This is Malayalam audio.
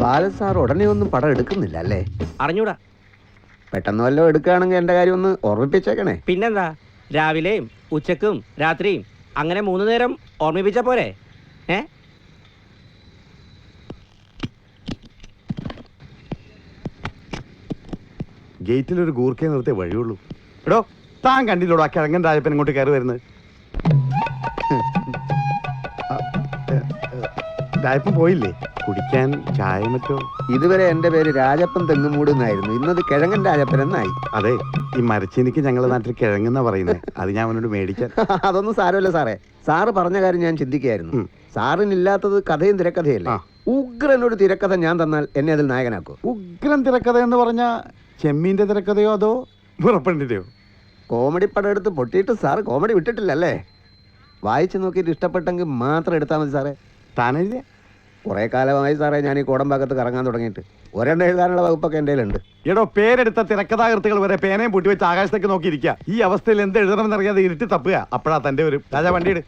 ബാലൻ സാർ ഉടനെ ഒന്നും പടം എടുക്കുന്നില്ല അല്ലേ? അറിഞ്ഞൂടാ. പെട്ടെന്ന് വല്ലതും എടുക്കുകയാണെങ്കിൽ എൻ്റെ കാര്യം ഒന്ന് ഓർമ്മിപ്പിച്ചേക്കണേ. പിന്നെന്താ, രാവിലെയും ഉച്ചക്കും രാത്രിയും അങ്ങനെ 3 നേരം ഓർമ്മിപ്പിച്ച പോരെ? ഗേറ്റിലൊരു ഗൂർക്കയെ നിർത്തിയ വഴിയുള്ളൂ. എടോ, താൻ കണ്ടില്ലോടോ ആ കിഴങ്ങൻ രാജപ്പൻ ഇങ്ങോട്ട് കയറി വരുന്നത്? രാജപ്പൻ പോയില്ലേ? കുടിക്കാൻ ചായ മറ്റോ? ഇതുവരെ എൻ്റെ പേര് രാജപ്പൻ തെങ്ങുമൂട് എന്നായിരുന്നു. ഇന്നത് കിഴങ്ങൻ രാജപ്പൻ എന്നായി. അതെ, ഈ മരച്ചീനിക്ക് ഞങ്ങളുടെ നാട്ടിൽ കിഴങ്ങെന്നാ പറയുന്നത്. അത് ഞാൻ അവനോട് മേടിക്കാൻ. അതൊന്നും സാരമല്ല സാറേ. സാറ് പറഞ്ഞ കാര്യം ഞാൻ ചിന്തിക്കുകയായിരുന്നു. സാറിനില്ലാത്തത് കഥയും തിരക്കഥയല്ലേ? ഉഗ്രനൊരു തിരക്കഥ ഞാൻ തന്നാൽ എന്നെ അതിൽ നായകനാക്കും. ഉഗ്രൻ തിരക്കഥ എന്ന് പറഞ്ഞ ചെമ്മീന്റെ തിരക്കഥയോ അതോ മുറപ്പണ്ടിന്റെയോ? കോമഡി പടം എടുത്ത് പൊട്ടിയിട്ട് സാറ് കോമഡി വിട്ടിട്ടില്ലല്ലേ? വായിച്ചു നോക്കിയിട്ട് ഇഷ്ടപ്പെട്ടെങ്കിൽ മാത്രം എടുത്താൽ മതി സാറേ. താനെഴുതിയ? കുറെ കാലമായി സാറേ ഞാൻ ഈ കോടമ്പാക്കത്ത് കറങ്ങാൻ തുടങ്ങിയിട്ട്. ഒരെണ്ണം എഴുതാനുള്ള വകുപ്പൊക്കെ എൻ്റെ കയ്യിലുണ്ട്. എടോ, പേരെടുത്ത തിരക്കഥാകൃത്തുകൾ വരെ പേനയും പൂട്ടി വെച്ച് ആകാശത്തേക്ക് നോക്കിയിരിക്കുക. ഈ അവസ്ഥയിൽ എന്ത് എഴുതണമെന്നറിയാതെ ഇരുട്ടി തപ്പുക. അപ്പോഴാ തന്റെ ഒരു രാജാ വണ്ടിയിട്.